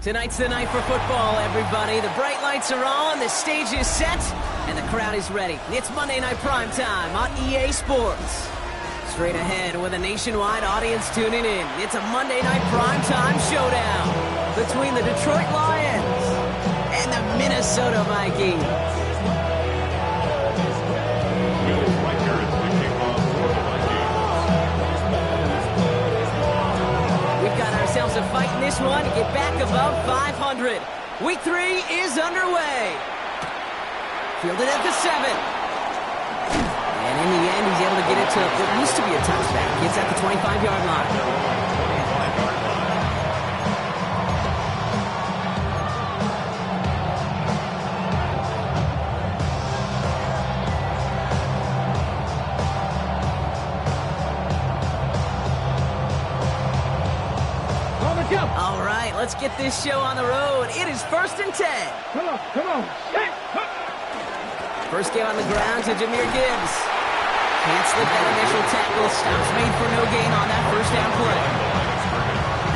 Tonight's the night for football, everybody. The bright lights are on, the stage is set, and the crowd is ready. It's Monday Night Primetime on EA Sports. Straight ahead with a nationwide audience tuning in. It's a Monday Night Primetime showdown between the Detroit Lions and the Minnesota Vikings. A fight in this one to get back above 500. Week 3 is underway. Fielded at the 7. And in the end, he's able to get it to what used to be a touchback. Gets at the 25-yard line. All right, let's get this show on the road. It is 1st and 10. Come on. First game on the ground to Jahmyr Gibbs. Can't slip that initial tackle. Stops made for no gain on that first down play.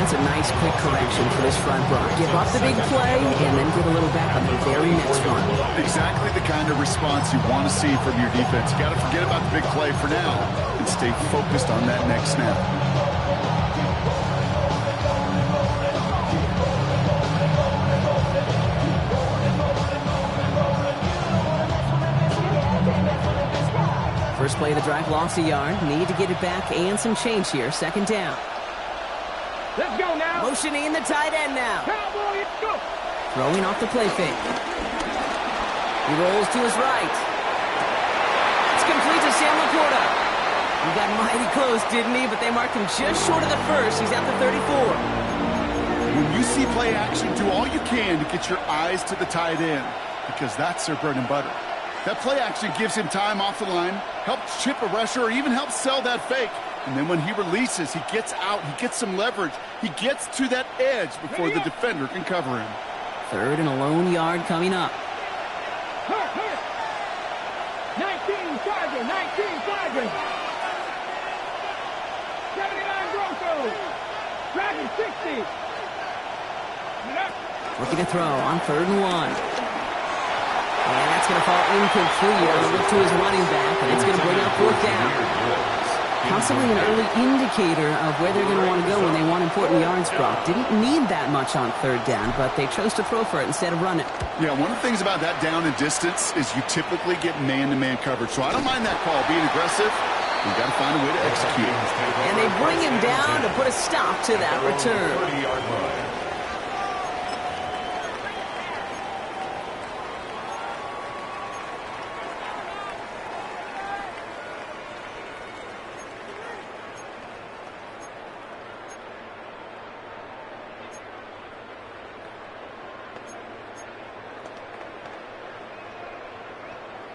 That's a nice quick correction for this front row. Give up the big play and then get a little back on the very next one. Exactly the kind of response you want to see from your defense. You got to forget about the big play for now and stay focused on that next snap. First play of the drive, lost a yard. Need to get it back and some change here. Second down. Let's go now. Motioning the tight end now. Cowboy, let's go. Throwing off the play fake. He rolls to his right. It's complete to Sam Laporta. He got mighty close, didn't he? But they marked him just short of the first. He's at the 34. When you see play action, do all you can to get your eyes to the tight end because that's their bread and butter. That play action gives him time off the line, helps chip a rusher, or even helps sell that fake. And then when he releases, he gets out, he gets some leverage. He gets to that edge before the defender can cover him. Third and a lone yard coming up. 19 flagging. 79 Broncos. Dragon 60. Looking to throw on 3rd and 1. And that's going to fall incomplete on a look to his running back, and it's going to bring up 4th down. Possibly an early indicator of where they're going to want to go when they want important yards, Brock. Didn't need that much on 3rd down, but they chose to throw for it instead of run it. Yeah, one of the things about that down and distance is you typically get man-to-man coverage. So I don't mind that call, being aggressive. You've got to find a way to execute. And they bring him down to put a stop to that return.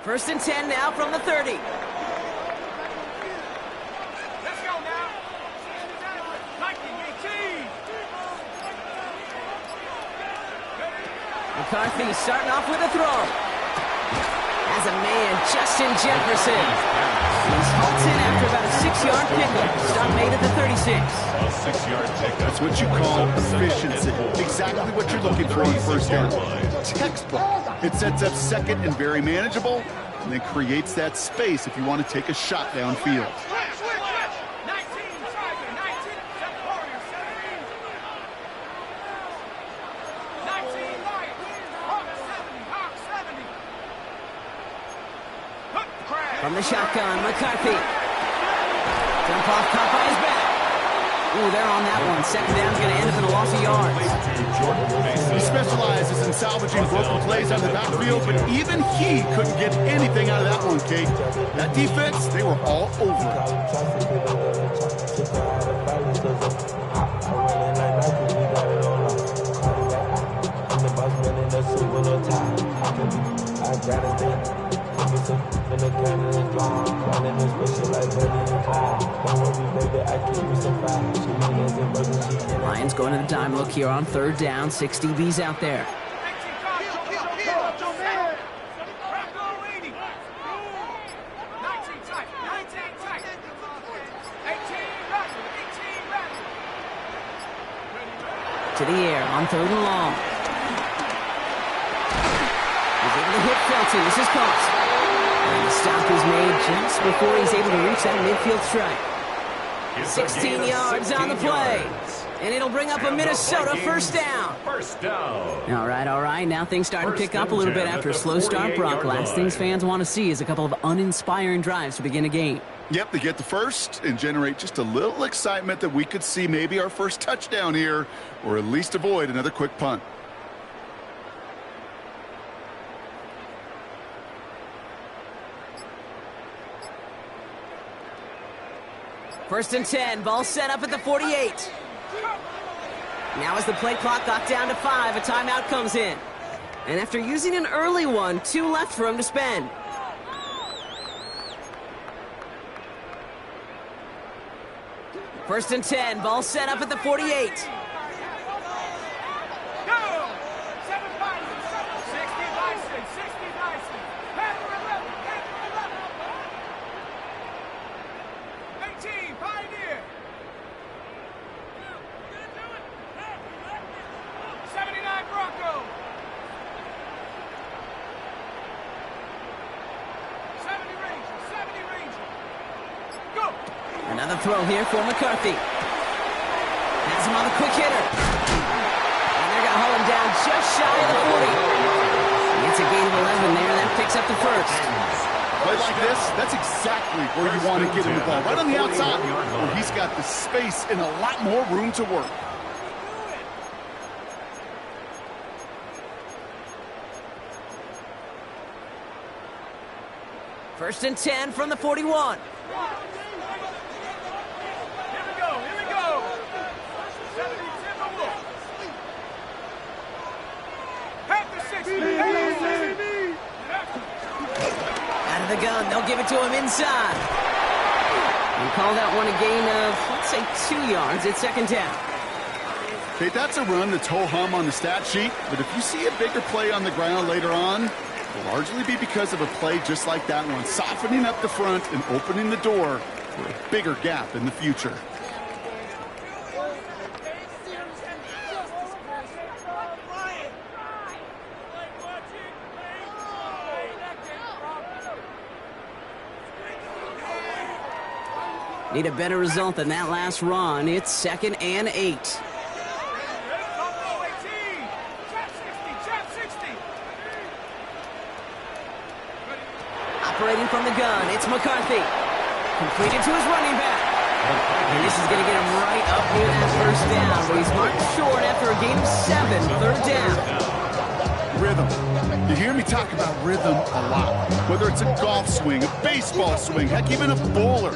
First and 10 now from the 30. Let's go now. 19-18. McCarthy starting off with a throw. As a man, Justin Jefferson. He's halted after about a 6-yard pickup. Stop made at the 36. A 6-yard pickup. That's what you call efficiency. Exactly what you're looking for on 1st down. Textbook. It sets up 2nd and very manageable, and then creates that space if you want to take a shot downfield. From the shotgun, McCarthy. Jump off, caught by his back. Ooh, they're on that one. 2nd down's going to end up in a loss of yards. He specializes in salvaging broken plays on the backfield, but even he couldn't get anything out of that one, Kate. That defense, they were all over it. Lions going to the dime look here on 3rd down. 6 DBs out there. to the air on 3rd and long. He's able to hit Felton. This is caught. And the stop is made just before he's able to reach that midfield strike. 16 yards on the play. And it'll bring up a Minnesota first down. All right. Now things start to pick up a little bit after a slow start, Brock. Last things fans want to see is a couple of uninspiring drives to begin a game. Yep, they get the first and generate just a little excitement that we could see maybe our first touchdown here, or at least avoid another quick punt. First and 10, ball set up at the 48. Now as the play clock got down to 5, a timeout comes in. And after using an early one, 2 left for him to spend. First and 10, ball set up at the 48. Another throw here for McCarthy. Has him on the quick hitter. And they're going to haul him down just shy of the 40. It's a gain of 11 there. That picks up the first. Play like this, that's exactly where you want to get him the ball. Right on the outside, where he's got the space and a lot more room to work. First and 10 from the 41. Out of the gun, they'll give it to him inside. And call that one a gain of, let's say, 2 yards at second down. Okay, that's a run that's ho-hum on the stat sheet, but if you see a bigger play on the ground later on, it'll largely be because of a play just like that one, softening up the front and opening the door for a bigger gap in the future. Need a better result than that last run. It's 2nd and 8. Operating from the gun, it's McCarthy. Completed to his running back. And this is going to get him right up near that first down. But he's marked short after a gain of 7, 3rd down. Rhythm. You hear me talk about rhythm a lot. Whether it's a golf swing, a baseball swing, heck, even a bowler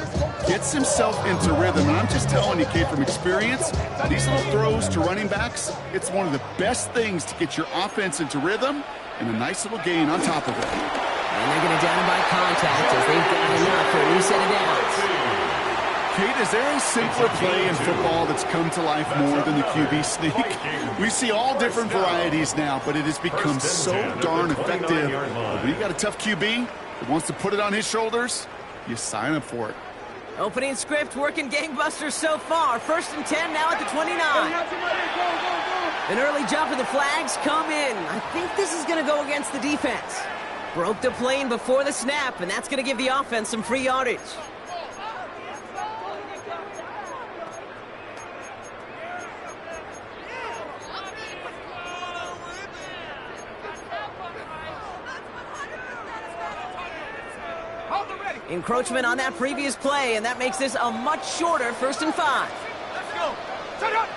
gets himself into rhythm. And I'm just telling you, kid, from experience, these little throws to running backs, it's one of the best things to get your offense into rhythm and a nice little gain on top of it. And they're going to down him by contact as they've got enough for a new set of downs. Kate, is there a simpler play in football that's come to life more than the QB sneak? We see all different varieties now, but it has become so darn effective. When you got a tough QB that wants to put it on his shoulders, you sign up for it. Opening script working gangbusters so far. First and 10 now at the 29. An early jump and the flags come in. I think this is going to go against the defense. Broke the plane before the snap, and that's going to give the offense some free yardage. Encroachment on that previous play, and that makes this a much shorter 1st and 5. Let's go. Set up.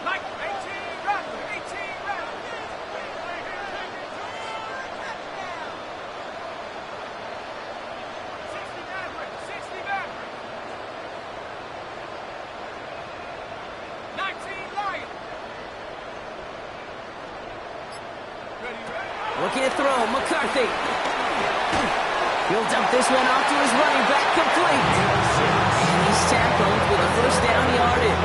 Like 18, run. 18, run. 60 back. 19 Lion. Ready. Looking to throw, McCarthy. He'll dump this one off to his running back, complete. And he's tackled with a first down yardage.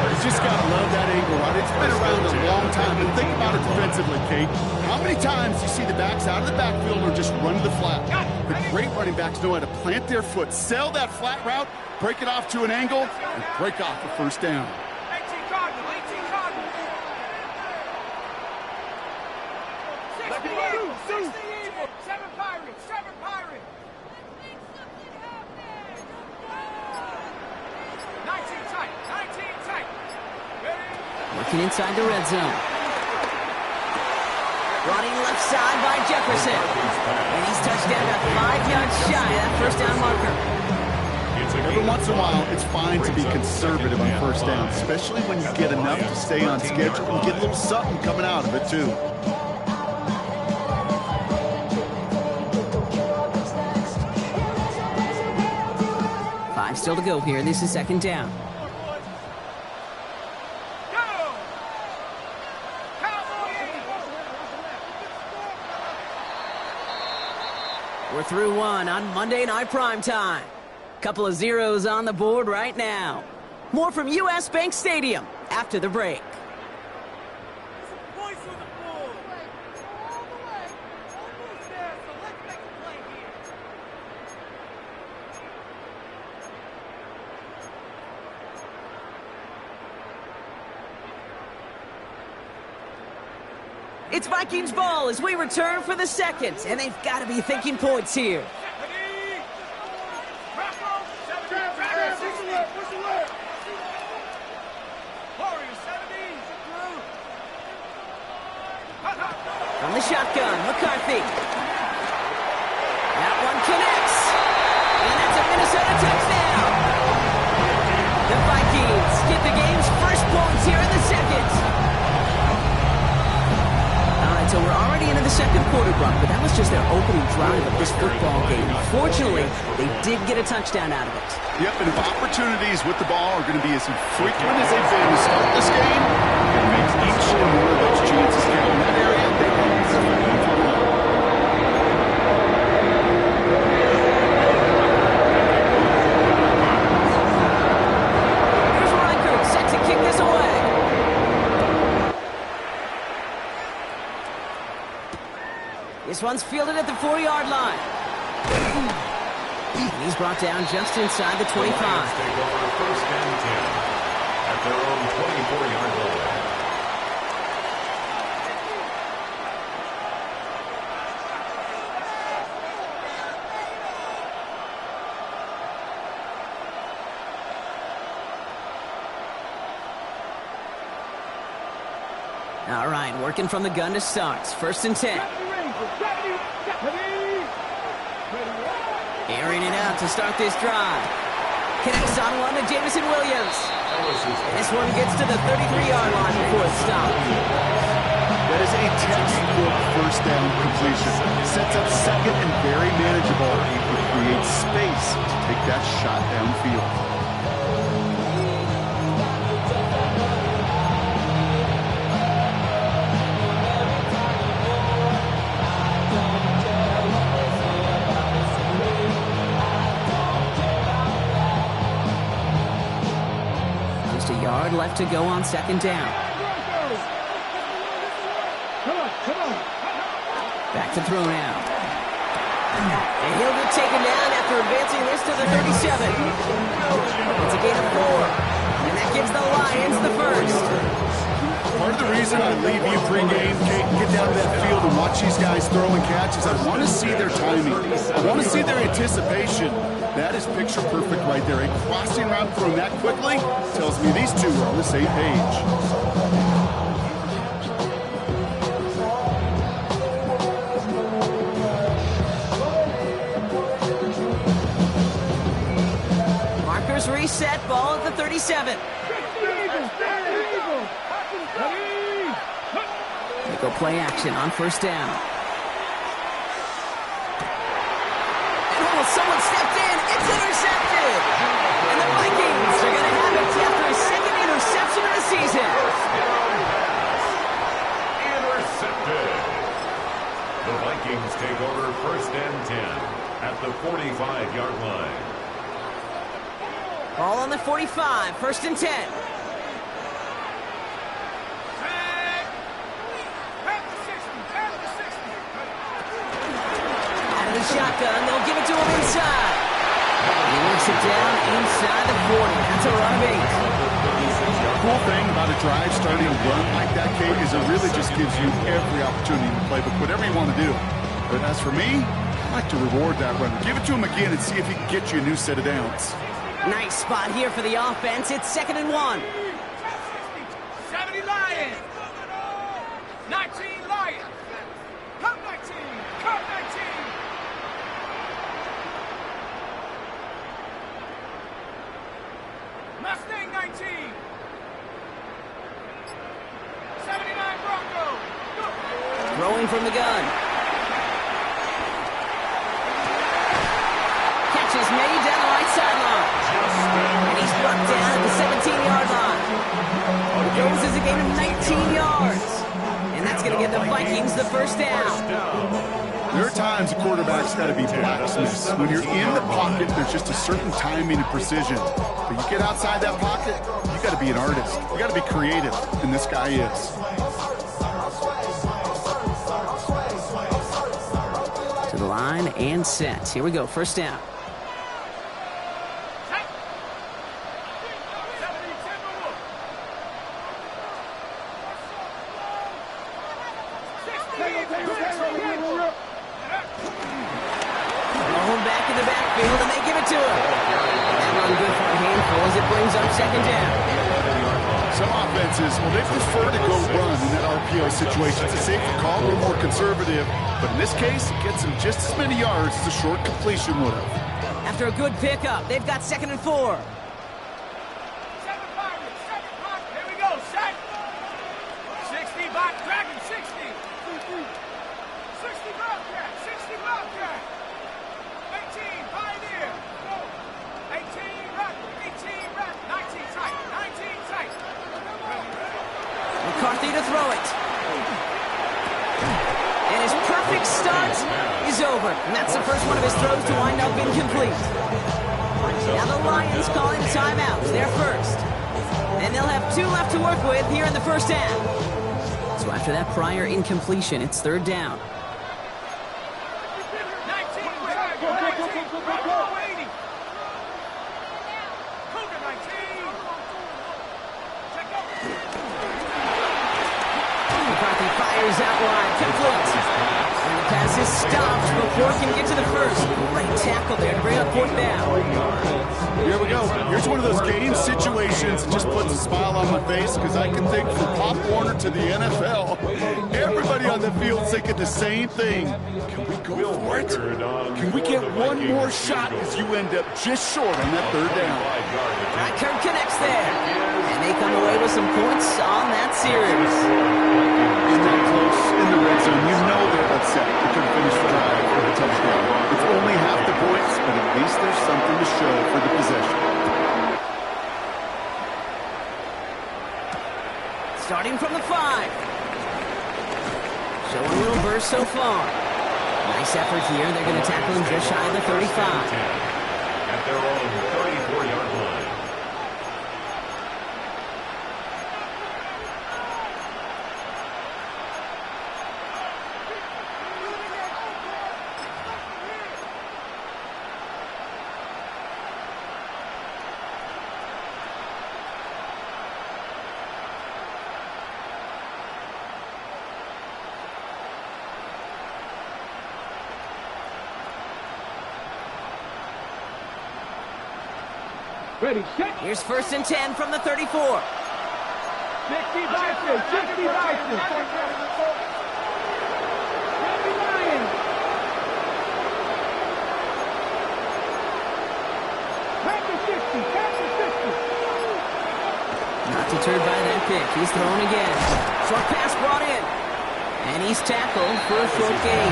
You just got to love that angle, right? It's been around a long time. And think about it defensively, Kate. How many times you see the backs out of the backfield or just run to the flat? The great running backs know how to plant their foot, sell that flat route, break it off to an angle, and break off the first down. 18 Cardinal. Seven Pirates! Seven Pirates! 19 tight! 19 tight! Ready? Working inside the red zone. Running left side by Jefferson. And he's touchdown at 5 yards shy of that first down marker. Every once in a while, it's fine to be conservative on first down, especially when you get enough to stay on schedule and get a little something coming out of it, too. Five still to go here. This is second down. We're through one on Monday Night Primetime. Couple of zeros on the board right now. More from U.S. Bank Stadium after the break. It's Vikings ball as we return for the second, and they've got to be thinking points here. From the shotgun, McCarthy. That one connects. And that's a Minnesota touchdown. The Vikings get the game's first points here in the second. All right, so we're already into the second quarter, Brock, but that was just their opening drive of this football game. Fortunately, they did get a touchdown out of it. Yep, and if opportunities with the ball are going to be as frequent as they've been to start this game, it makes each and one of those chances count in that area. Here's Reichert set to kick this away. This one's fielded at the 4-yard line. And he's brought down just inside the 25. The Lions take over first and 10 at their own 24-yard line. All right, working from the gun to start. First and 10. Airing it out to start this drive. Connects on one to Jamison Williams. And this one gets to the 33-yard line before it stops. That is a textbook first down completion. Sets up second and very manageable. It creates space to take that shot downfield. Yard left to go on second down. Back to throw now. And he'll get taken down after advancing this to the 37. It's a gain of 4. And that gives the Lions the first. Part of the reason I leave you pregame, Kate, get down to that field and watch these guys throw and catch is I want to see their timing. I want to see their anticipation. That is picture perfect right there. A crossing route thrown that quickly tells me these two are on the same page. Markers reset, ball at the 37. They go play action on first down. Someone stepped in. It's intercepted. And the Vikings are going to have it after his second interception of the season. Intercepted. The Vikings take over first and 10 at the 45-yard line. Ball on the 45. First and 10. Shotgun, they'll give it to him inside. He works it down inside the 40. That's a run of 8. The cool thing about a drive starting a run like that, Kate, is it really just gives you every opportunity in the playbook, whatever you want to do. But as for me, I like to reward that runner. Give it to him again and see if he can get you a new set of downs. Nice spot here for the offense. It's 2nd and 1. 70 Lions. 19 Lions. Come 19. Come 19. Mustang 19. 79 Bronco. Good. Throwing from the gun. Catch is made down the right sideline. And he's brought down at the 17-yard line. It goes as a gain of 19 yards. And that's going to give the Vikings the first down. There are times a quarterback's got to be blacksmiths. When you're in the pocket, there's just a certain timing and precision. But you get outside that pocket, you got to be an artist. You got to be creative, and this guy is. To the line and set. Here we go, first down. Thrown back in the backfield, and they give it to him. That run good for a handful as it brings up 2nd down. Some offenses, well, they prefer to go run in that RPO situation. It's a safer call, a little more conservative. But in this case, it gets them just as many yards as a short completion would have. After a good pickup, they've got 2nd and 4. Second pocket. Here we go. Set. 60 back. Dragon 60. 60 Bobcat. 60 Bobcat. 18 Pioneer. 18 Raptor. 18 Raptor. 19 tight. 19 tight. McCarthy to throw it. And his perfect start is over. And that's the first one of his throws to wind up incomplete. Now the Lions calling timeouts. They're first. And they'll have 2 left to work with here in the first half. So after that prior incompletion, it's 3rd down. 19 Bravo 80. Cougar 19. Check out. McCarthy fires out wide, complete. And the pass is stopped before it can get to the first. Great tackle there to bring up 4th down. Here we go. Here's one of those game situations that just puts a smile on my face because I can think from Pop Warner to the NFL. Everybody on the field thinking the same thing. Can we go for it? Can we get one more shot as you end up just short on that 3rd down? Kirk connects there. And they come away with some points on that series. It's not close in the red zone. You know they're upset. They couldn't finish the drive with a touchdown. It's only half the points, but at least there's something to show for the possession. Starting from the 5. Showing a little burst so far. Nice effort here. They're going to tackle him just shy of the 35. At their own 34-yard line. Ready, set. Here's 1st and 10 from the 34. 60 Bison. 60 Bison. 70 Lions. Back to 60. Back to 60. Not deterred by that pick. He's thrown again. Short pass brought in. And he's tackled for a short gain.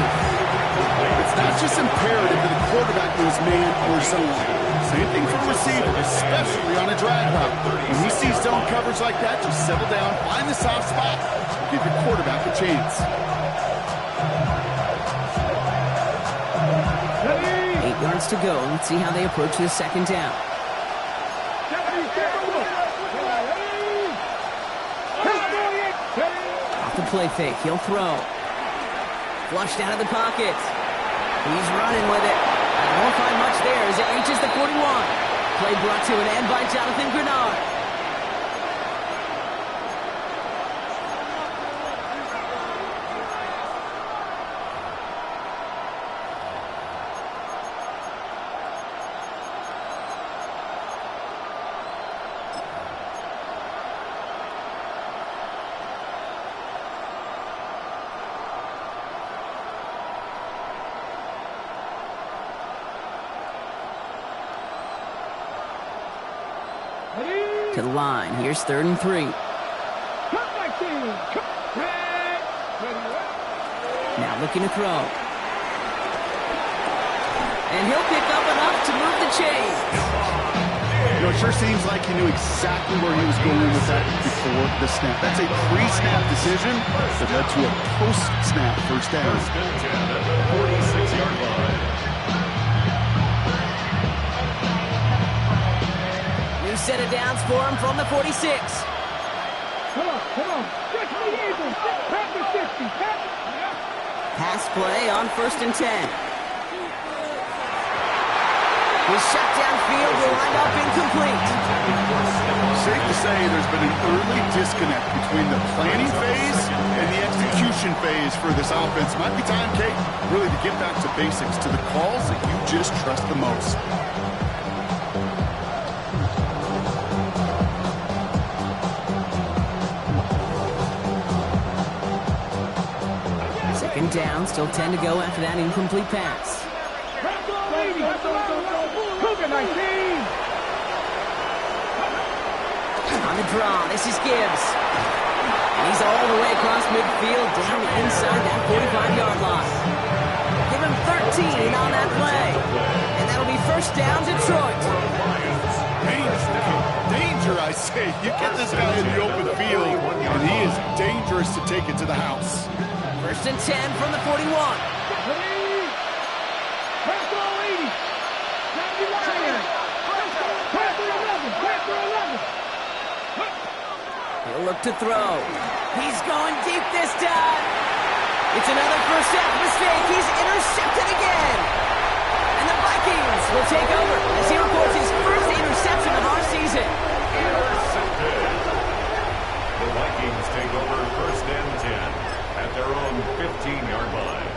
It's not just imperative that a quarterback knows man or zone. Same thing for a receiver, especially on a drag route. When he sees zone coverage like that, just settle down, find the soft spot, give your quarterback a chance. 8 yards to go. Let's see how they approach this 2nd down. Off the play fake, he'll throw. Flushed out of the pocket. He's running with it. Won't find much there as it reaches the 41. Play brought to an end by Jonathan Grenard. To the line. Here's 3rd and 3. Now looking to throw. And he'll pick up enough to move the chains. You know, it sure seems like he knew exactly where he was going with that before the snap. That's a pre-snap decision that led to a post-snap first down. First and 10 at the 46-yard line. New set of downs for him from the 46. Come on. Stretch the Eagles. Pass the 60. Pass play on 1st and 10. His shut downfield will wind up incomplete. Safe to say there's been an early disconnect between the planning phase and the execution phase for this offense. Might be time, Kate, really to get back to basics, to the calls that you just trust the most. Second down, still 10 to go after that incomplete pass. On the draw, this is Gibbs. And he's all the way across midfield, down inside that 45-yard line. Give him 13 on that play. And that'll be first down, Detroit. Danger, I say. You get this guy in the open field, and he is dangerous to take it to the house. First and 10 from the 41. He'll look to throw. He's going deep this time. It's another first half mistake. He's intercepted again. And the Vikings will take over as he records his first interception of our season. Intercepted. The Vikings take over first and 10 at their own 15-yard line.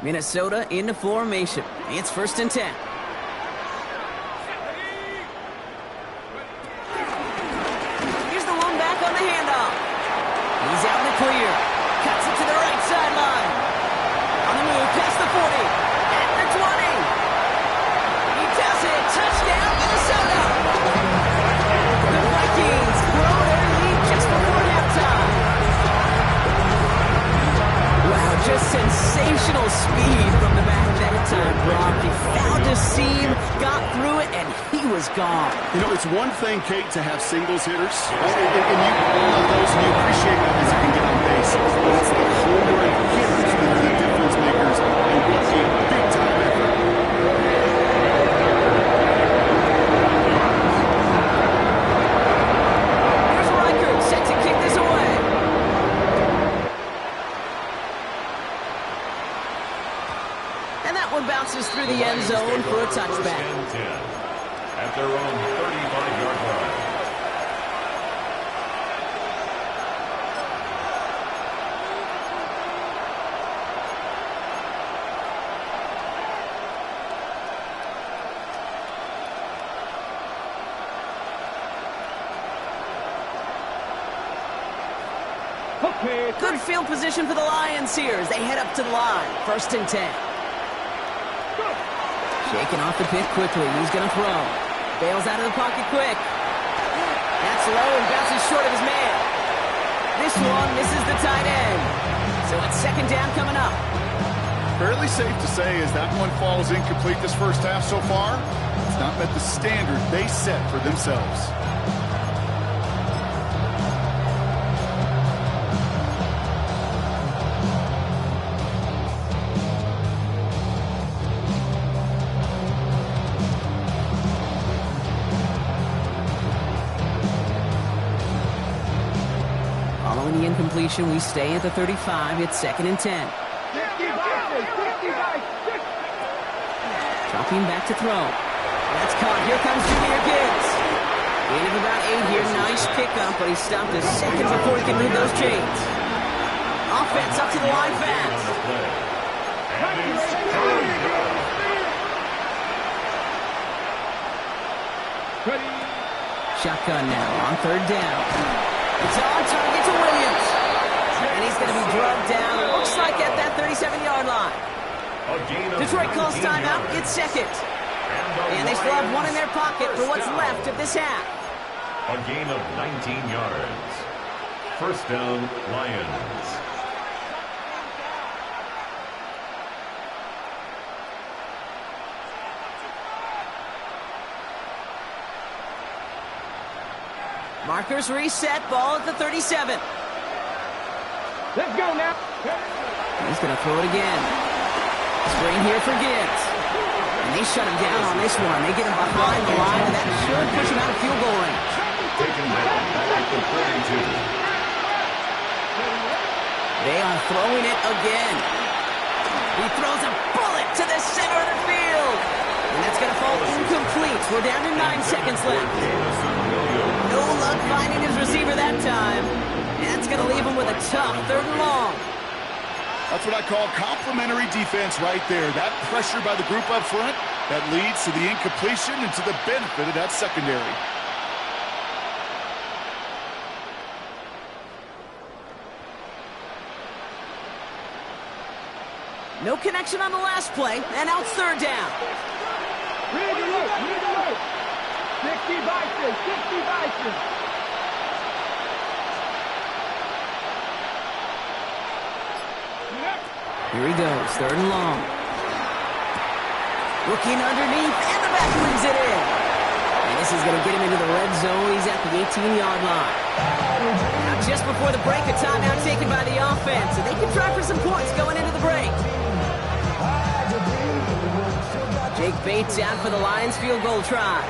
Minnesota into formation. It's first and 10. Here's the one back on the handoff. He's out in the clear. Cuts it to the right sideline. On the move, past the 40. At the 20. He does it. Touchdown, Minnesota. The Vikings grow their lead just before halftime. Wow, just sensational speed from the back that time, Brock. He found a seam, got through it, and he was gone. You know, it's one thing, Kate, to have singles hitters, and you love those, and you appreciate them as you can get on base. But it's the home run hitters that are the difference makers, and what a big-time effort. Here's Riker, set to kick this away. And that one bounces through the end zone for a touchback. First and 10 at their own 35-yard line. Good field position for the Lions here as they head up to the line. First and 10. Shaking off the pick quickly. He's going to throw. Bails out of the pocket quick. That's low and bounces short of his man. This one misses the tight end. So it's second down coming up. Fairly safe to say as that one falls incomplete this first half so far, it's not met the standard they set for themselves. Following the incompletion, we stay at the 35. It's second and 10. Dropping back to throw. That's caught. Here comes Junior Gibbs. Gain of about 8 here. Nice pickup, but he stopped a second before he can move those chains. Offense up to the line fast. Shotgun now on third down. It's on target to Williams. And he's is going to be drugged down. Looks like at that 37-yard line. Detroit calls timeout. It's second. And they still have one in their pocket for what's left of this half. A gain of 19 yards. First down, Lions. Markers reset. Ball at the 37. Let's go now. He's going to throw it again. Screen here for Gibbs. And they shut him down on this one. They get him behind the line, and that should push him out of field goal range. Taken down at the 32. They are throwing it again. He throws a bullet to the center of the field. And that's going to fall incomplete. We're down to 9 seconds left. No luck finding his receiver that time. And that's going to leave him with a tough 3rd and long. That's what I call complimentary defense right there. That pressure by the group up front, that leads to the incompletion and to the benefit of that secondary. No connection on the last play, and now it's 3rd down. Ready to look. 60 Bison. Here he goes, 3rd and long. Looking underneath, and the back brings it in. And this is going to get him into the red zone. He's at the 18-yard line. Now, just before the break, a timeout taken by the offense, and they can try for some points going into the break. Jake Bates out for the Lions field goal try.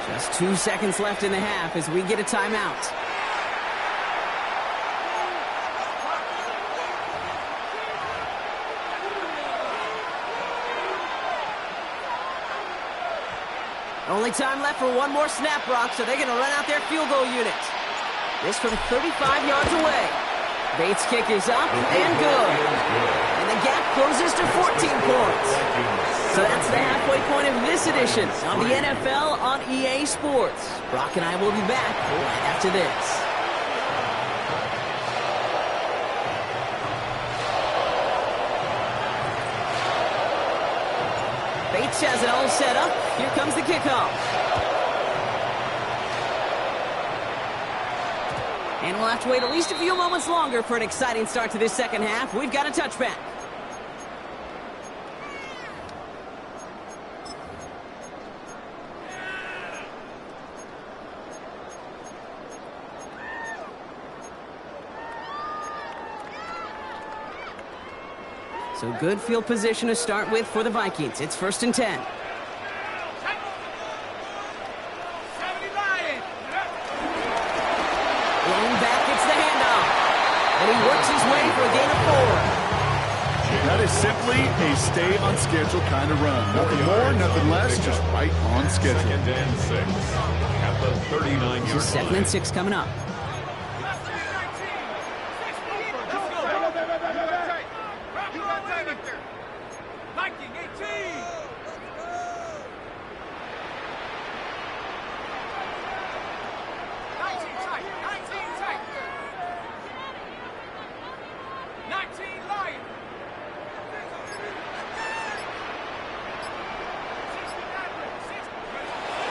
Just 2 seconds left in the half as we get a timeout. Only time left for one more snap, Brock, so they're going to run out their field goal unit. This from 35 yards away. Bates' kick is up and good. And the gap closes to 14 points. So that's the halfway point of this edition of the NFL on EA Sports. Brock and I will be back right after this. Bates has it all set up. Here comes the kickoff. And we'll have to wait at least a few moments longer for an exciting start to this second half. We've got a touchback. So good field position to start with for the Vikings. It's 1st and 10. 70 Lions. Going back, it's the handoff. And he works his way for a gain of 4. That is simply a stay on schedule kind of run. Nothing more, nothing less, just right on schedule. 2nd and 6 at the 39-yard line. 2nd and 6 coming up.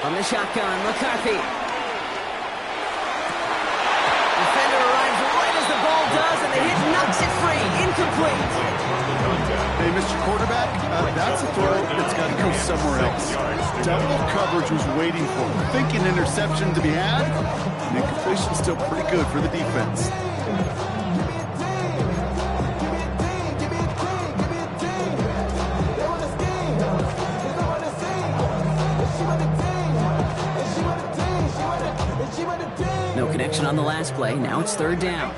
On the shotgun, McCarthy. Defender arrives right as the ball does, and the hit knocks it free. Incomplete. Hey, Mr. Quarterback, that's a throw that's got to go somewhere else. Double coverage was waiting for him. Thinking interception to be had, and incompletion still pretty good for the defense. No connection on the last play. Now it's 3rd down.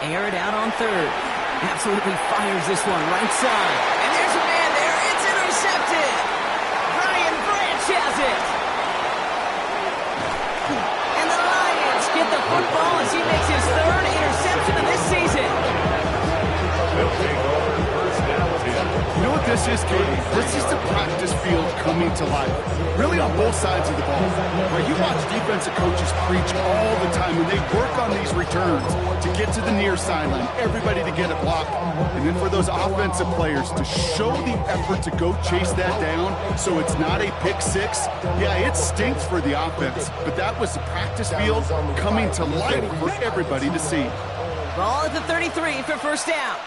Air it out on 3rd. Absolutely fires this one right side. And there's a man there. It's intercepted. Brian Branch has it. And the Lions get the football as he makes his 3rd interception This is the practice field coming to life, really on both sides of the ball. Right, you watch defensive coaches preach all the time when they work on these returns to get to the near sideline, everybody to get it blocked, and then for those offensive players to show the effort to go chase that down so it's not a pick six. Yeah, it stinks for the offense, but that was the practice field coming to life for everybody to see. Ball at the 33 for first down.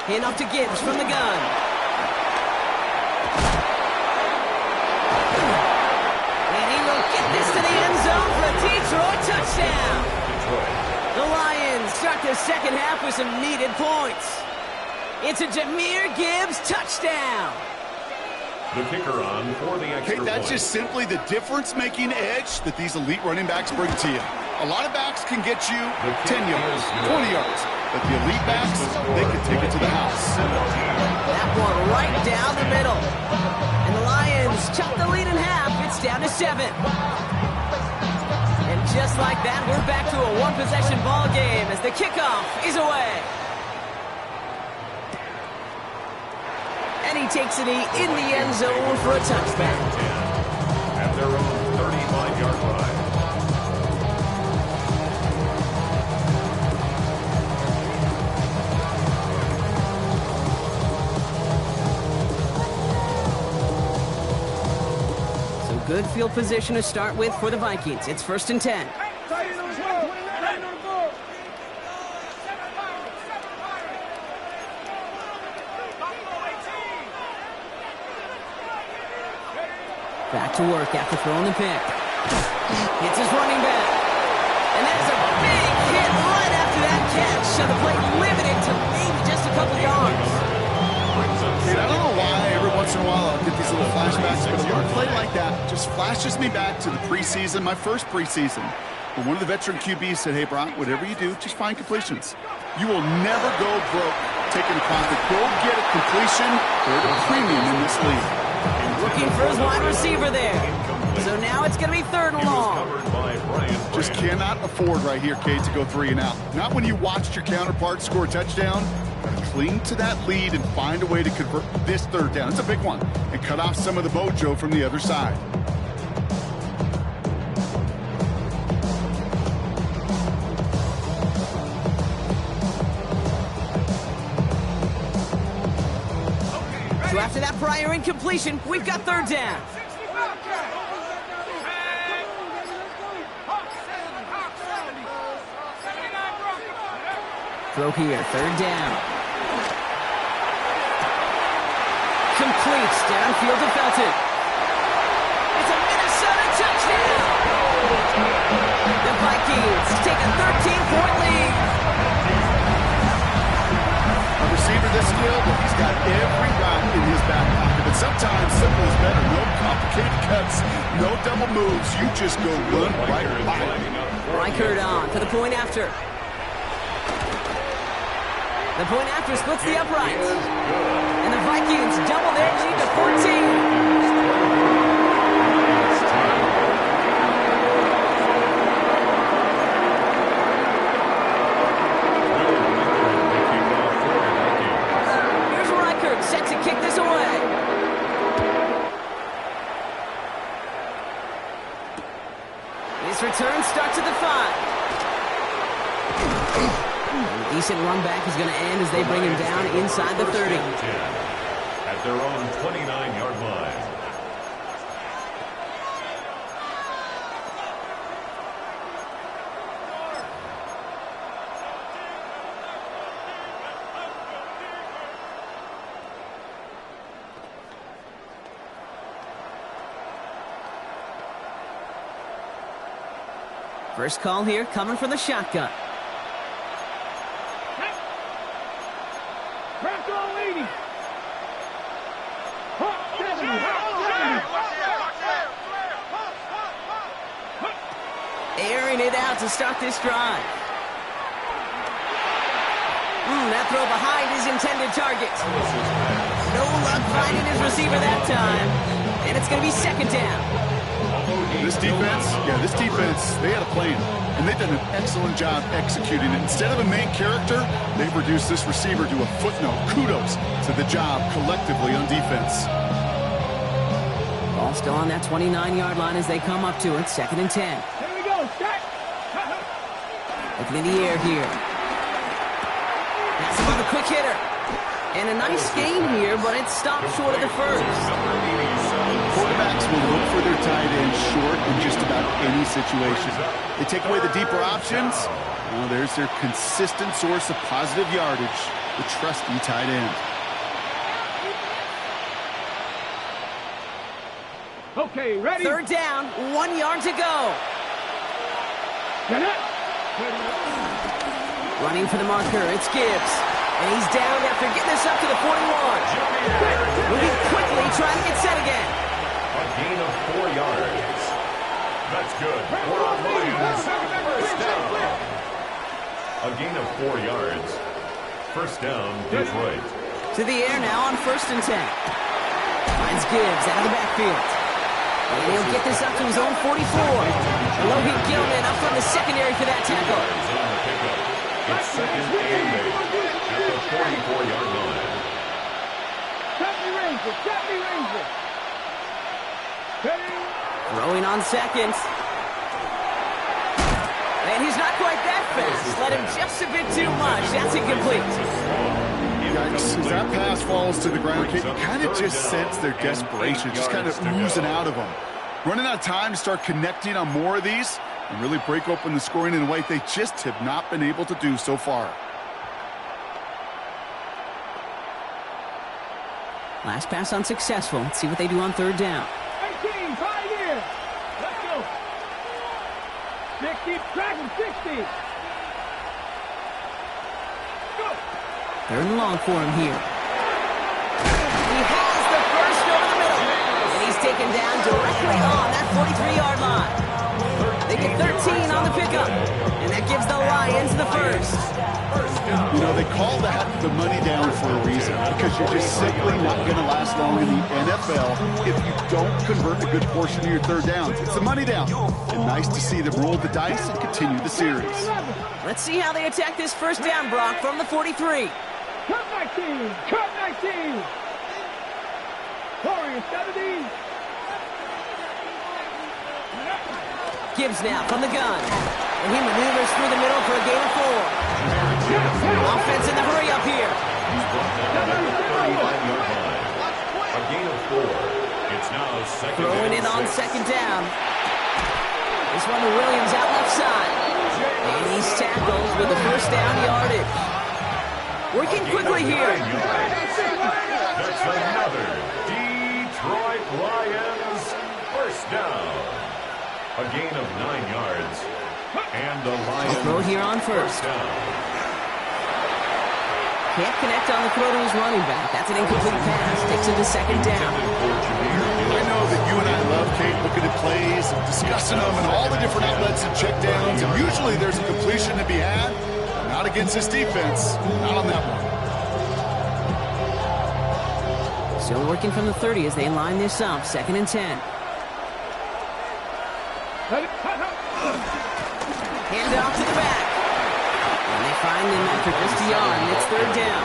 Hand off to Gibbs from the gun. And he will get this to the end zone for a Detroit touchdown. The Lions start the second half with some needed points. It's a Jahmyr Gibbs touchdown. The kicker on for the extra Hey, that's point. just simply the difference-making edge that these elite running backs bring to you. A lot of backs can get you 10 yards, 20 yards, but the elite backs, they can take it to the house. That one right down the middle. And the Lions chop the lead in half. It's down to 7. And just like that, we're back to a one-possession ball game as the kickoff is away. And he takes it in the end zone for a touchback. At their own 35-yard line. So good field position to start with for the Vikings. It's 1st and 10. Back to work after throwing the pick. Hits his running back. And there's a big hit right after that catch. So the play limited to maybe just a couple yards. Dude, I don't know why every once in a while I'll get these little flashbacks, but a little play like that just flashes me back to the preseason, my first preseason. When one of the veteran QBs said, hey, Brock, whatever you do, just find completions. You will never go broke taking a profit. Go get a completion. They're at a premium in this league. Looking for his wide receiver there. So now it's going to be 3rd and long. Just cannot afford right here, Kate, to go 3 and out. Not when you watched your counterpart score a touchdown. Cling to that lead and find a way to convert this 3rd down. It's a big one. And cut off some of the mojo from the other side. So after that prior incompletion, we've got 3rd down. Throw here, 3rd down. Completes downfield to Felton. It's a Minnesota touchdown. The Vikings take a 13-point lead. A receiver this skilled, but he's got every route in his back pocket. But sometimes simple is better. No complicated cuts, no double moves. You just go run right by him. Reichert on for the point after. The point after splits the uprights. And the Vikings double their lead to 14. Here's Reichert set to kick this away. This return starts at the 5. Decent run back is going to end as they bring him down inside the 30. At their own 29-yard line. First call here coming from the shotgun. Airing it out to start this drive. That throw behind his intended target. No luck finding his receiver that time. And it's going to be 2nd down. This defense, they had a plan, and they've done an excellent job executing it. Instead of a main character, they've reduced this receiver to a footnote. Kudos to the job collectively on defense. Ball still on that 29-yard line as they come up to it. 2nd and 10. Here we go, start. Looking in the air here. That's another quick hitter. And a nice gain here, but it stopped short of the first. Quarterbacks will look for their tight end short in just about any situation. They take away the deeper options. Well, there's their consistent source of positive yardage, the trusty tight end. Okay, ready? 3rd down, 1 yard to go. Get it. Running for the marker, it's Gibbs. And he's down after getting this up to the 41. Moving quickly, trying to get set again. A gain of 4 yards. That's good. For the Lions, first down. A gain of 4 yards. First down, Detroit. To the air now on 1st and 10. Finds Gibbs out of the backfield. And he'll get this up to his own 44. Logan Gilman up from the secondary for that tackle. On the pickup. It's 2nd and 8 at the 44-yard line. Copy Ranger. Ready? Throwing on 2nd. And he's not quite that fast. Let him just a bit too much. That's incomplete. As that pass falls to the ground, you kind of just sense their desperation, just kind of oozing out of them. Running out of time to start connecting on more of these and really break open the scoring in a way they just have not been able to do so far. Last pass unsuccessful. Let's see what they do on 3rd down. 18, 5 here. Let's go. 60, tracking 60. Go. 3rd and long for him here. He has the first over the middle. And he's taken down directly on that 43-yard line. They get 13 on the pickup. And that gives the Lions the first. You know, they call that the money down for a reason, because you're just simply not going to last long in the NFL if you don't convert a good portion of your 3rd downs. It's the money down. And nice to see them roll the dice and continue the series. Let's see how they attack this 1st down, Brock, from the 43. Cut 19. Cut 19. Corey, 70. Gibbs now from the gun. And he maneuvers through the middle for a gain of 4. Offense in the hurry up here. He's brought down at the 35-yard line. A gain of 4. It's now 2nd Throwing and it on 6. 2nd down. This one to Williams out left side. And he's tackled with the 1st down yardage. Working quickly here. That's another Detroit Lions first down. A gain of 9 yards. And the Lions Throw here on 1st. down. Can't connect on the throw to his running back. That's an incomplete pass. Takes him to 2nd down. I know that you and I love, Kate, looking at plays and discussing them and all the different outlets and checkdowns. And usually there's a completion to be had. Not against this defense. Not on that one. Still working from the 30 as they line this up. 2nd and 10. Hand off to the back. And they find him after just a yard, and it's 3rd down.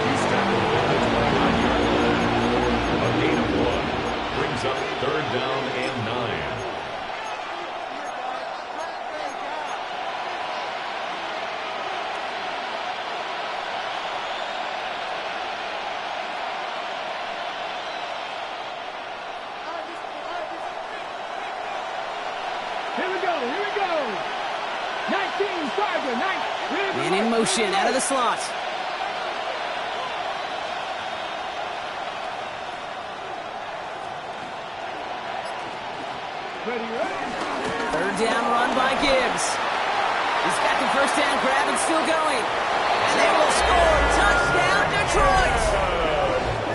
He's tackled at the 29-yard line. A gain of 1 brings up 3rd down and 9. Here we go. 19, Tiger, 9. And in motion, out of the slot. Ready. 3rd down run by Gibbs. He's got the 1st down grab and still going. And they will score. Touchdown, Detroit.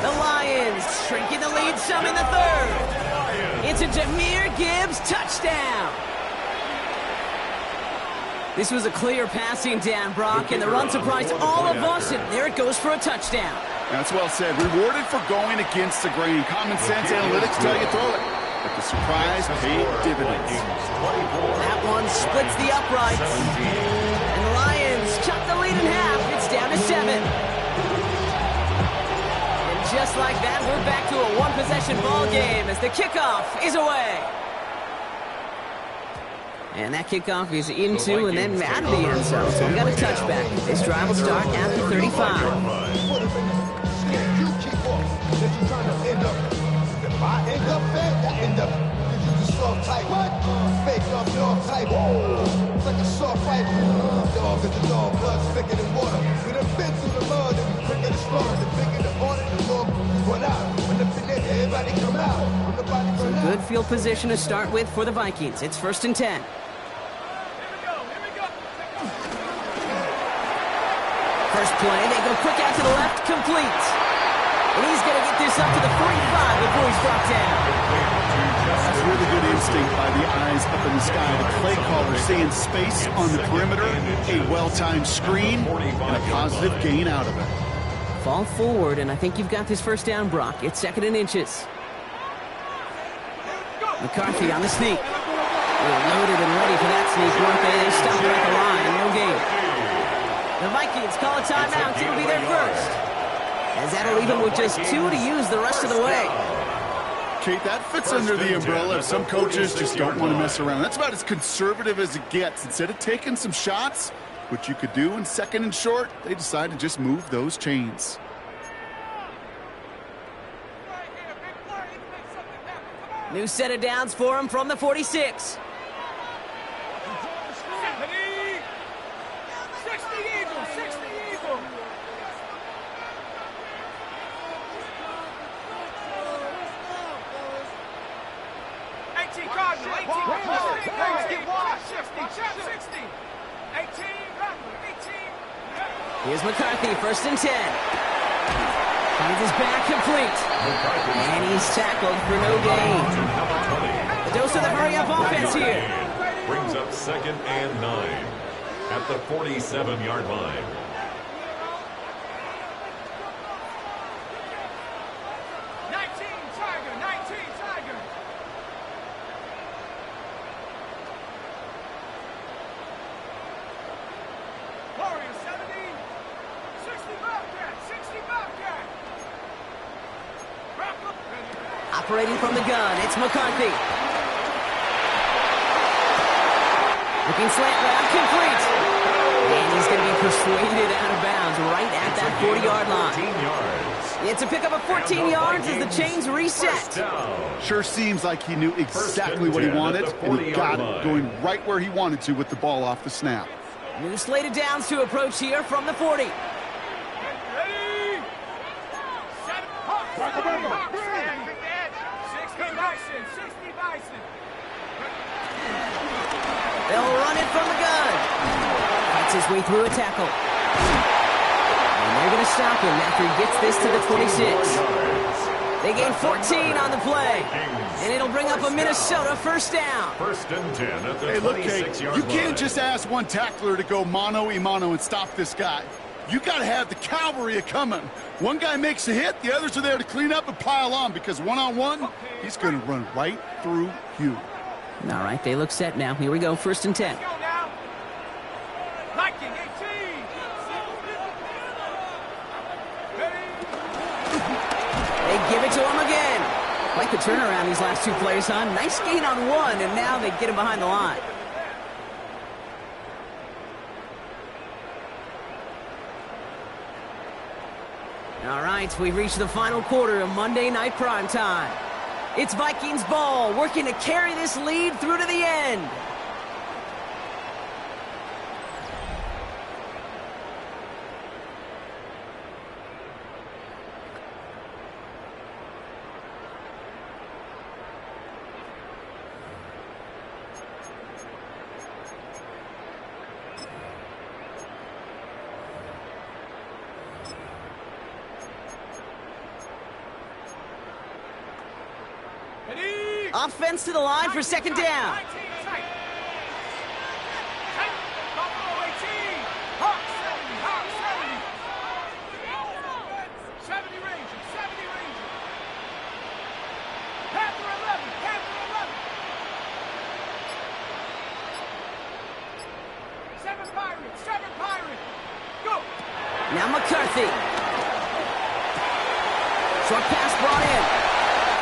The Lions shrinking the lead some in the 3rd. It's a Jahmyr Gibbs touchdown. This was a clear passing down, Brock, and the run surprised all of us, and there it goes for a touchdown. That's well said. Rewarded for going against the grain. Common sense analytics tell you throw it. but the surprise paid dividends. That one splits the uprights. And the Lions chop the lead in half. It's down to 7. And just like that, we're back to a one-possession ball game as the kickoff is away. And that kickoff is into and then out of the end zone. So we've got a touchback. This drive will start at the 35. Some good field position to start with for the Vikings. It's 1st and 10. First play, they go quick out to the left, complete. And he's going to get this up to the 45 before he's dropped down. That's really good instinct by the eyes up in the sky. The play caller seeing space on the perimeter, a well-timed screen, and a positive gain out of it. Fall forward, and I think you've got this first down, Brock. It's 2nd and inches. McCarthy on the sneak. They're loaded and ready for that sneak, weren't they? They stopped it at the line, and no gain. The Vikings call a timeout. It'll be their first. As that'll leave them with just 2 to use the rest of the way. Kate, that fits under the umbrella of some coaches just don't want to mess around. That's about as conservative as it gets. Instead of taking some shots, which you could do in 2nd and short, they decide to just move those chains. New set of downs for him from the 46. 18 Cardinal, 18 60, 18 Here's McCarthy, 1st and 10. Finds his back complete. And he's tackled for no gain. A dose of the hurry-up offense here. Brings up 2nd and 9 at the 47-yard line. Operating from the gun, it's McCarthy. Looking slant route, complete. And he's going to be persuaded out of bounds right at that 40-yard line. 14 yards. It's a pickup of 14 yards as the chains reset. Sure seems like he knew exactly what he wanted, and he got it, going right where he wanted to with the ball off the snap. New slated downs to approach here from the 40. They'll run it from the gun. Fights his way through a tackle. And they're going to stop him after he gets this to the 26. They gain 14 on the play. And it'll bring up a Minnesota first down. 1st and 10 at the Hey, look, 26-yard Kate, you line. can't just ask one tackler to go mano-a-mano and stop this guy. You got to have the cavalry coming. One guy makes a hit, the others are there to clean up and pile on, because one-on-one, he's going to run right through you. All right, they look set now. Here we go, 1st and 10. They give it to him again. Quite the turnaround these last 2 plays, huh? Nice gain on one, and now they get him behind the line. All right, we've reached the final quarter of Monday Night Primetime. It's Vikings ball, working to carry this lead through to the end. Offense to the line for 2nd down. Seven Pirates. Go. Now McCarthy. Short pass brought in.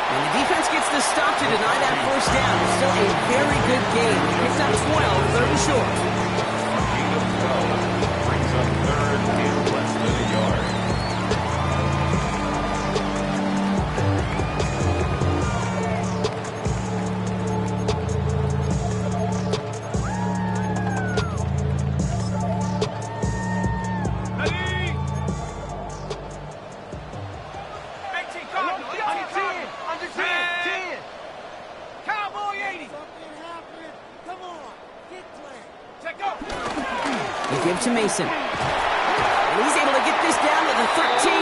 And the defense gets the stop to deny that first down. It's still a very good game. He picks up 12, third and short. A gain of 12 brings up third and less than a yard. Ready. 18 Cardinals. Under 10. Under 10. Cowboy 80. Something happened. Come on, get clear. Check go. They give to Mason. And he's able to get this down to the 13.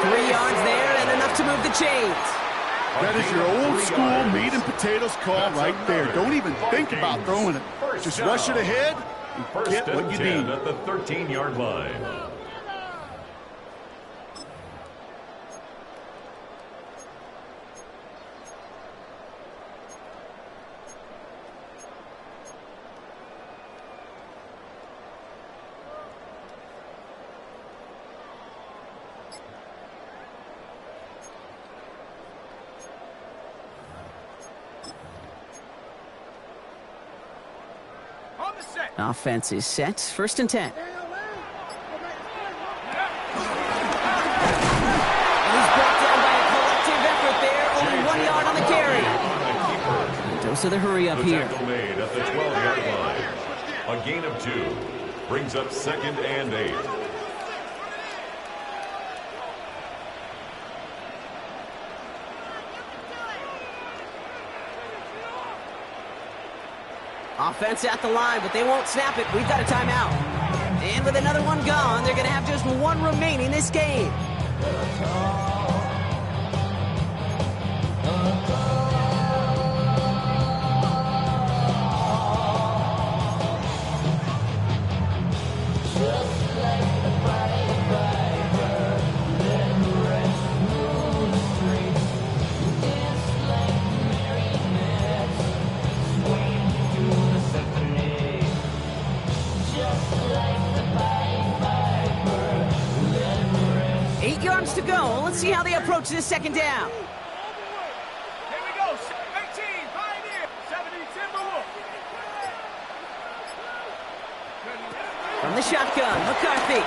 3 yards there and enough to move the chains. That is your old school meat and potatoes call right there. Don't even think about throwing it. Just rush it ahead and First get and what you 10 need. at the 13-yard line. On the set. Offense is set. First and 10. And he's brought down by a collective effort there. Only 1 yard on the carry. Dose of the hurry up The here. tackle made at the 12-yard line. A gain of 2 brings up second and 8. Offense at the line, but they won't snap it. We've got a timeout. And with another one gone, they're going to have just one remaining this game. To go. Let's see how they approach this second down. Here we go. 18 Pioneer. 70 Timberwolf. From the shotgun, McCarthy.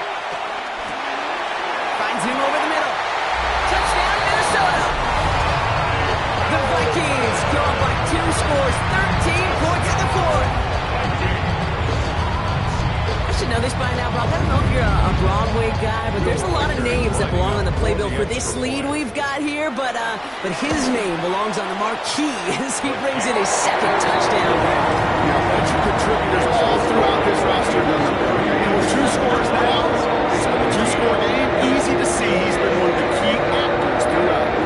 Finds him over the middle. Touchdown, Minnesota. The Vikings go up by 2 scores, 13 points in the fourth. I should know this by now, Rob. I don't know if you're a Broadway guy, but there's a lot of names that belong on the playbill for this lead we've got here, but his name belongs on the marquee as he brings in his second touchdown. Now, veteran contributors all throughout this roster does it. With 2 scores now, it's been a 2-score game. Easy to see he's been one of the key actors throughout.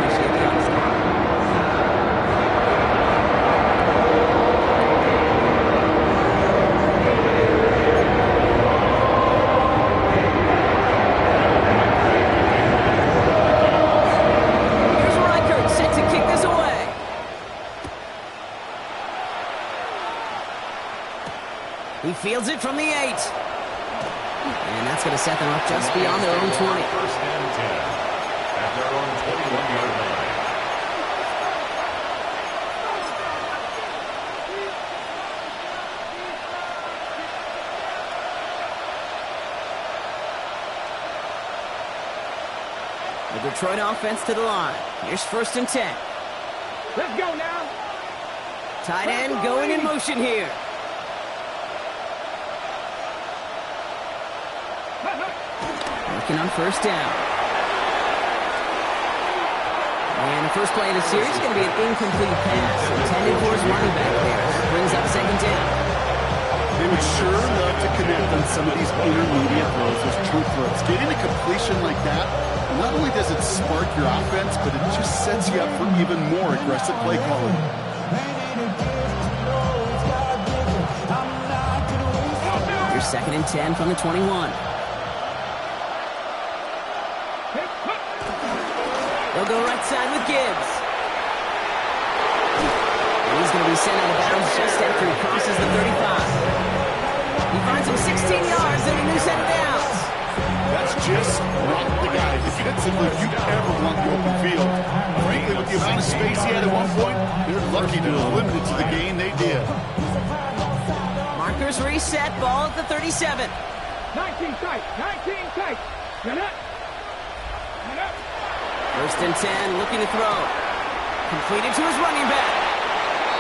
He fields it from the 8. And that's going to set them up just beyond their own 20. First and 10 at their own 21-yard line. The Detroit offense to the line. Here's first and 10. Let's go now. Tight end going in motion here. Looking on first down. And the first play of the series is going to be an incomplete pass intended for his running back there. That brings up second down. They would sure love to connect on some of these intermediate throws, those true throws. Getting a completion like that, not only does it spark your offense, but it just sets you up for even more aggressive play calling. Here's second and 10 from the 21. They'll go right side with Gibbs. And he's going to be sent out of bounds just after he crosses the 35. He finds himself yards and a new set of downs. That's just not the guy defensively you ever want the open field. Frankly, with the amount of space he had at one point, they're lucky to have limited to the gain they did. Markers reset, ball at the 37. 19 tight, 19 tight. Get up. Get up. First and 10, looking to throw. Completed to his running back.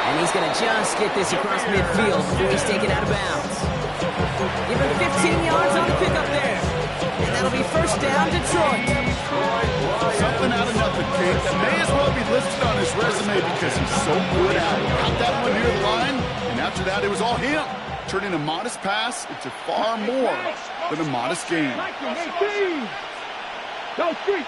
And he's going to just get this across midfield before he's taken out of bounds. Give him 15 yards on the pickup there. And that'll be first down, Detroit. Something out of nothing, Kate. That may as well be listed on his resume because he's so good at it. Got that one near the line, and after that, it was all him. Turning a modest pass into far more than a modest gain. 19, 18. Go street.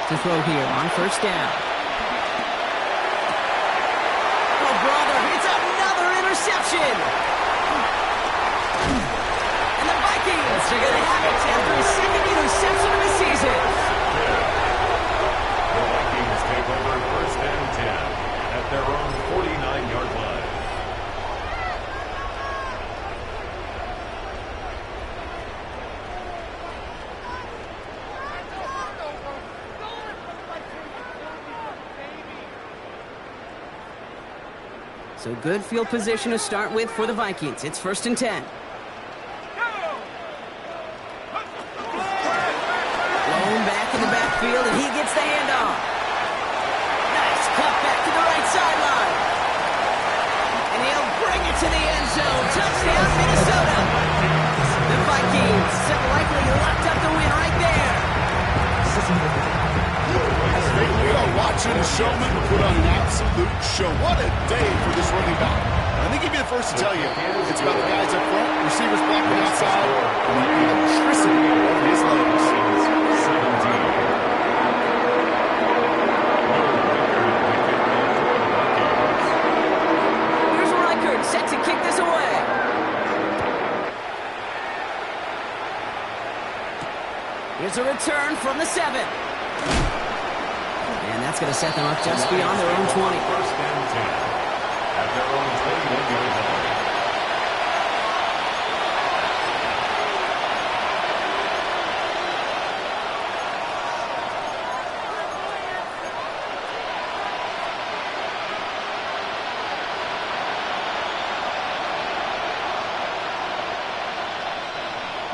To throw here on first down. Oh, brother, it's another interception. And the Vikings are going to have it after his second interception of the season. The Vikings take over first and 10 at their own 49-yard line. So good field position to start with for the Vikings. It's first and 10. Blown back in the backfield, and he gets the handoff. Nice cut back to the right sideline. And he'll bring it to the end zone. Touchdown, Minnesota. The Vikings have likely locked up the win right there. We are watching a showman put on an absolute show. What a day for this running back. I think he'd be the first to tell you. It's about the guys up front, receivers blocking outside, and the electricity of his legs. 17. Here's Reichert set to kick this away. Here's a return from the 7. And that's going to set them up just beyond their own 20. First and 10 at their own 21-yard line.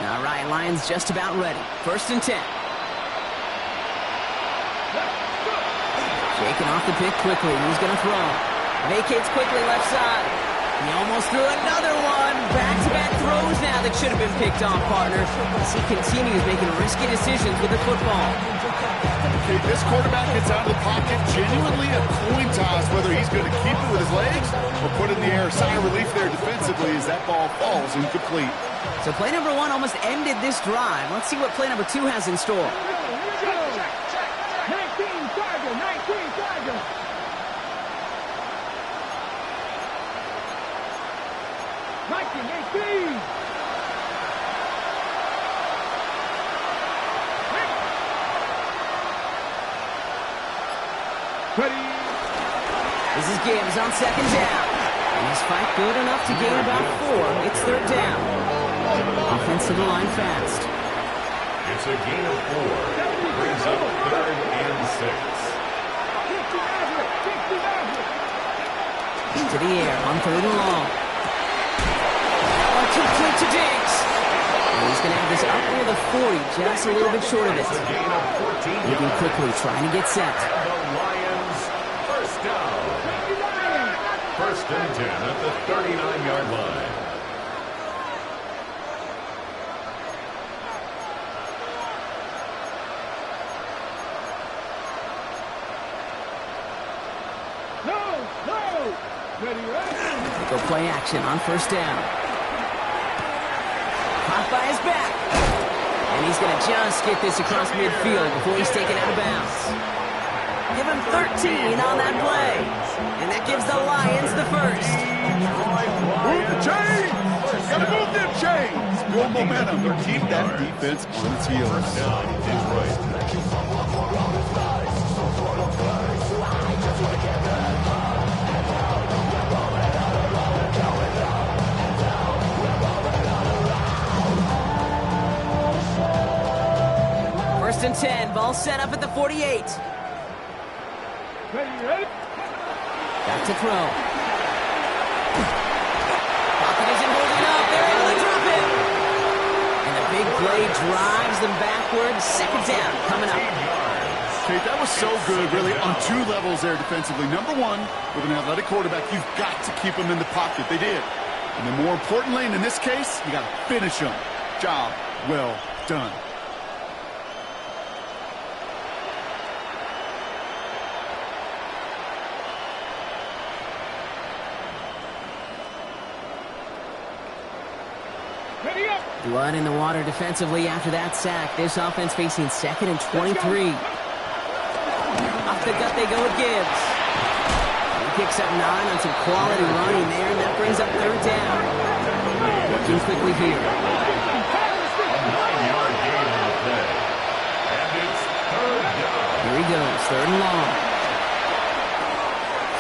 All right, Lions just about ready. First and 10. Shaking off the pick quickly. He's going to throw. Vacates quickly left side. He almost threw another one. Back-to-back throws now that should have been picked off, partner. As he continues making risky decisions with the football. Okay, this quarterback gets out of the pocket. Genuinely a coin toss whether he's going to keep it with his legs or put it in the air. Sigh of relief there defensively as that ball falls incomplete. So play number 1 almost ended this drive. Let's see what play number 2 has in store. 19 Tiger, 19 Tiger. Ready. This is Gibbs on second down. And his fight good enough to gain about 4. It's third down. Offense to the line fast. It's a gain of 4. Brings up third and 6. To the air on third and long. That one complete to Diggs. And he's going to have this up near the 40, just a little bit short of it. It's a gain of 14 Moving yards. quickly, trying to get set. And the Lions first down. First and 10 at the 39-yard line. Go play action on first down. Caught by his back. And he's going to just get this across midfield before he's taken out of bounds. Give him 13 on that play. And that gives the Lions the first. Move the chains! Gotta move them chains! Build momentum and keep that defense on its heels. First down, Detroit. First and 10. Ball set up at the 48. Ready? Back to throw. Pocket isn't holding up. They're able to drop it. And the big play drives them backward. Second down coming up. Okay, that was so good, really, on two levels there defensively. Number one, with an athletic quarterback, you've got to keep him in the pocket. They did. And then more importantly, and in this case, you got to finish him. Job well done. Ready up. Blood in the water defensively after that sack. This offense facing 2nd and 23. Off the gut they go with Gibbs. He picks up 9 on some quality running there, and that brings up 3rd down. Working quickly here. A 9-yard gain on the play. And it's 3rd down. Here he goes, 3rd and long.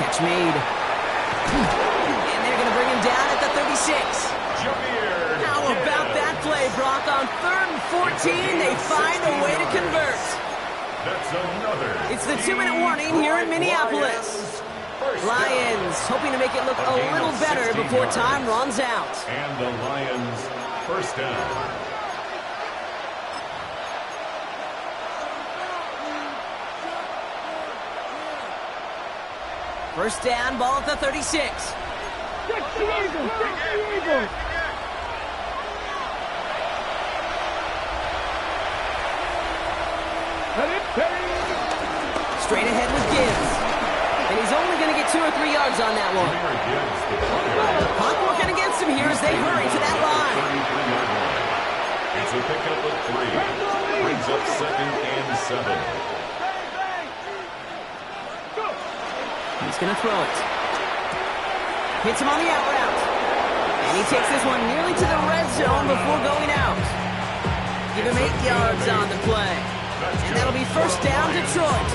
Catch made. And they're going to bring him down at the 36. Jameer. How about that play, Brock? On 3rd and 14, they find a way to convert. That's another. It's the 2-minute warning here in Minneapolis. Lions hoping to make it look a little better before time runs out. And the Lions first down. First down, ball at the 36. Get the Eagles. Ready. Straight ahead with Gibbs. And he's only going to get 2 or 3 yards on that one. Clock working against him here as they hurry to that line. It's a pickup of 3. Brings up 2nd and 7. He's going to throw it. Hits him on the out route. And he takes this one nearly to the red zone before going out. Give him 8 yards on the play. And that'll be first down, Detroit.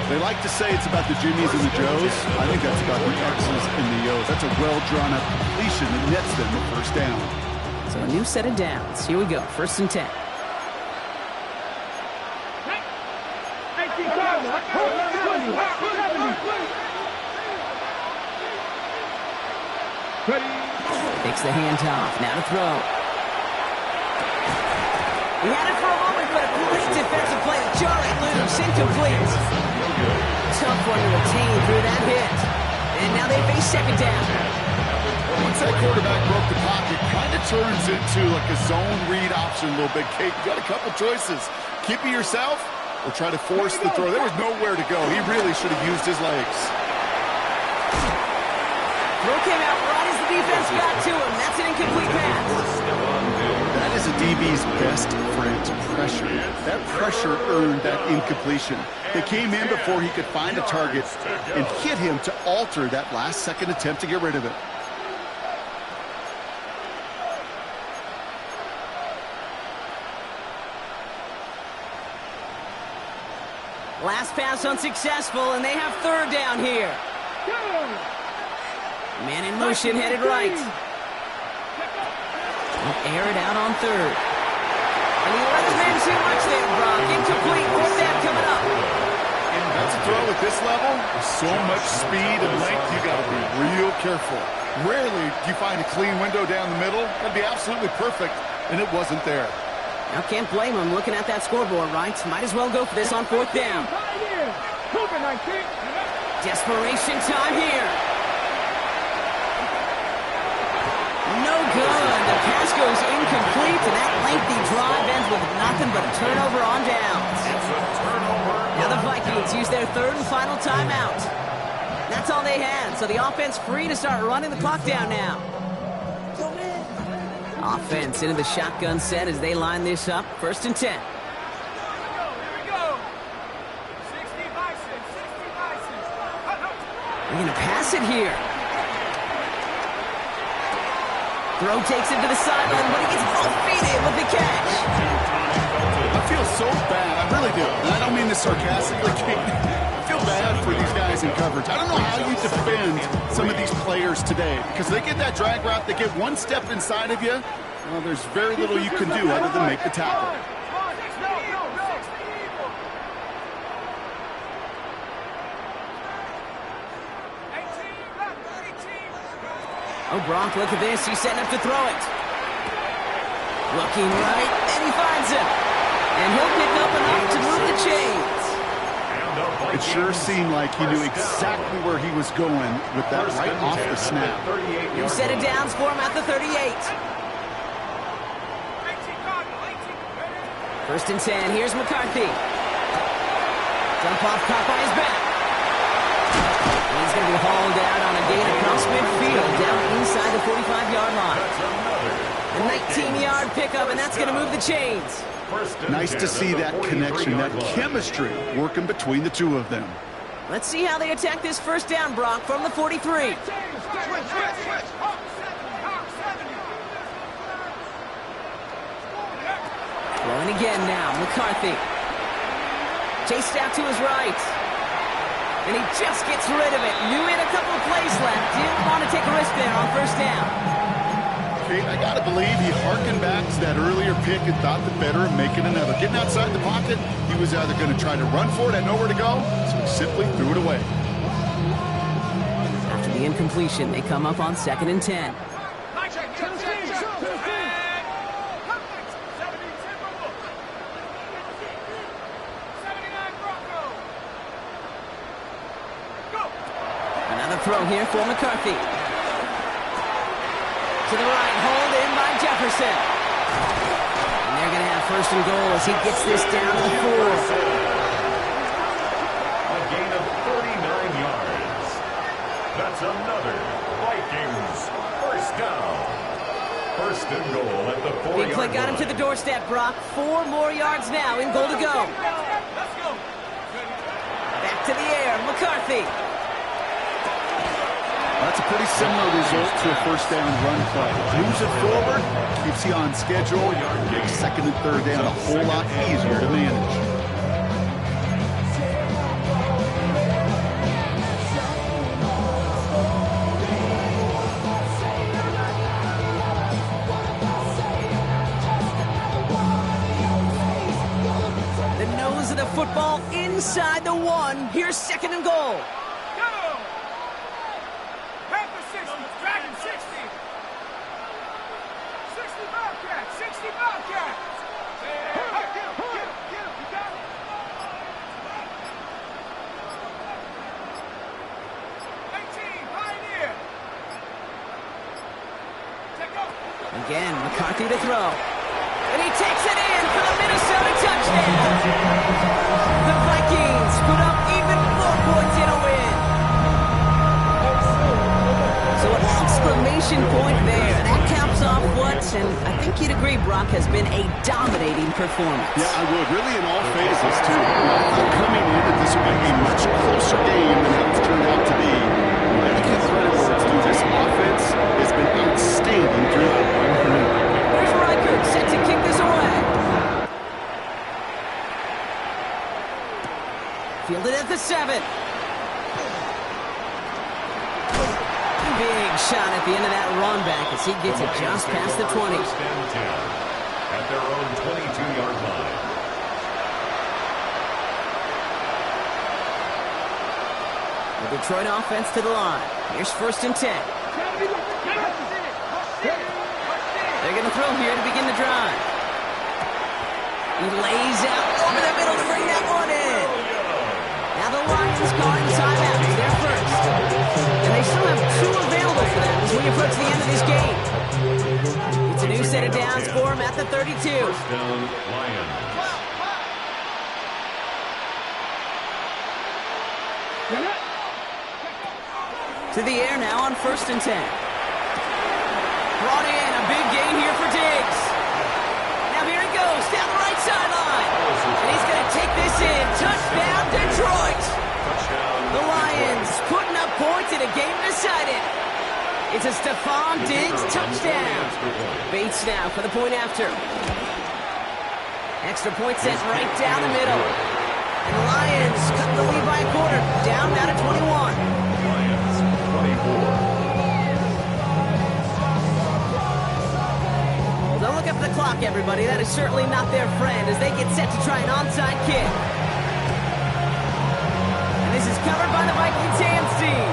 They like to say it's about the Jimmies and the Joes. I think that's about the X's and the O's. That's a well-drawn-up completion that nets them the first down. So a new set of downs. Here we go, 1st and 10. Takes the handoff. Now to throw. He had it for a moment, but a great defensive play. Jarring loose, incomplete. Tough one to retain through that hit. And now they face 2nd down. Once that quarterback broke the pocket, kind of turns into like a zone read option a little bit. Kate, you got a couple choices. Keep it yourself or try to force the throw. There was nowhere to go. He really should have used his legs. Throw came out right as the defense got to him. That's an incomplete pass. That is a DB's best friend, pressure. That pressure earned that incompletion. They came in before he could find a target and hit him to alter that last-second attempt to get rid of it. Last pass unsuccessful, and they have 3rd down here. Man in motion, headed right. Will air it out on 3rd. And he let him in too much there, Brock. Incomplete. 4th down coming up. That's a throw at this level. With so much speed and length, you got to be real careful. Rarely do you find a clean window down the middle. That'd be absolutely perfect, and it wasn't there. Now can't blame him looking at that scoreboard, right? Might as well go for this on 4th down. Desperation time here. No good. The pass goes incomplete, and that lengthy drive ends with nothing but a turnover on downs. It's a turnover. Now the Vikings use their 3rd and final timeout. That's all they had, so the offense free to start running the clock down now. Offense into the shotgun set as they line this up. 1st and 10. Here we go. 60 Bison. They're going to pass it here. Throw takes him to the sideline, but he gets both feet in with the catch. I feel so bad. I really do. And I don't mean this sarcastically. I feel bad for these guys in coverage. I don't know how you defend some of these players today because they get that drag route, they get one step inside of you. Well, there's very little you can do other than make the tackle. Oh, Brock, look at this. He's setting up to throw it. Looking right, and he finds him. And he'll pick up enough to move the chains. It sure seemed like he knew exactly where he was going with that right off the snap. New set of downs for him at the 38. First and 10. Here's McCarthy. Jump off, caught by his back. And he's going to be hauled out on a gain across midfield, down inside the 45-yard line. A 19-yard pickup, and that's going to move the chains. Nice to see that connection, that chemistry working between the two of them. Let's see how they attack this first down, Brock, from the 43. Throwing again now, McCarthy. Chased out to his right. And he just gets rid of it. Knew he had a couple of plays left. Didn't want to take a risk there on first down. Kate, I got to believe he harkened back to that earlier pick and thought the better of making another. Getting outside the pocket, he was either going to try to run for it, had nowhere to go, so he simply threw it away. After the incompletion, they come up on 2nd and 10. Another throw here for McCarthy. To the right, hauled in by Jefferson. And they're going to have first and goal as he gets this down to the 4. A gain of 39 yards. That's another Vikings first down. First and goal at the 4-yard line. Big play got him to the doorstep, Brock. 4 more yards now in goal to go. Back to the air, McCarthy. That's a pretty similar result to a first down run play. Moves it forward, keeps you on schedule, makes 2nd and 3rd down a whole lot easier to manage. The nose of the football inside the 1. Here's 2nd and goal. Again, McCarthy to throw. And he takes it in for the Minnesota touchdown. The Vikings put up even more points in a win. So an exclamation point there. That caps off what, and I think you'd agree, Brock, has been a dominating performance. Yeah, I would. Really in all phases, too. I thought coming in that this would be a much closer game than how it's turned out to be. I have to give credit where it's due. This offense has been outstanding throughout. Here's Riker set to kick this away. Fielded at the 7. Big shot at the end of that run back as he gets it just past the 20. First and 10 at their own 22-yard line. The Detroit offense to the line. Here's first and 10. They're going to throw here to begin the drive. He lays out over the middle to bring that one in. Now the Lions calling timeout. They're first. And they still have 2 available for them as we approach the end of this game. It's a new set of downs for him at the 32. First down, Lions. To the air now on first and 10. Brought in a big gain here for Diggs. Now here he goes down the right sideline. And he's going to take this in. Touchdown, Detroit. The Lions putting up points in a game decided. It's a Stephon Diggs touchdown. Bates now for the point after. Extra point set right down the middle. And the Lions cut the lead by a quarter. Down now to 21. Lions 24. Don't look up the clock, everybody. That is certainly not their friend as they get set to try an onside kick. And this is covered by the Vikings hands team.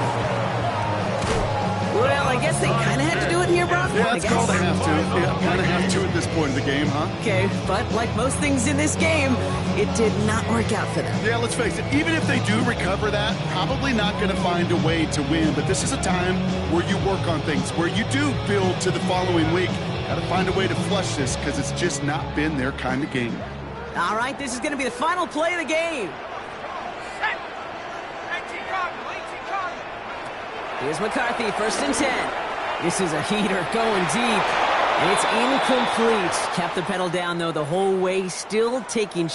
Well, I guess they kind of had to do it here, Brock. Yeah, I it's guess. called a have to. Yeah, kind of have to at this point of the game, huh? Okay, but like most things in this game, it did not work out for them. Yeah, let's face it, even if they do recover that, probably not going to find a way to win. But this is a time where you work on things, where you do build to the following week. Got to find a way to flush this because it's just not been their kind of game. All right, this is going to be the final play of the game. Set. 18 Cardinal, 18 Cardinal. Here's McCarthy, 1st and 10. This is a heater going deep. It's incomplete. Kept the pedal down, though, the whole way, still taking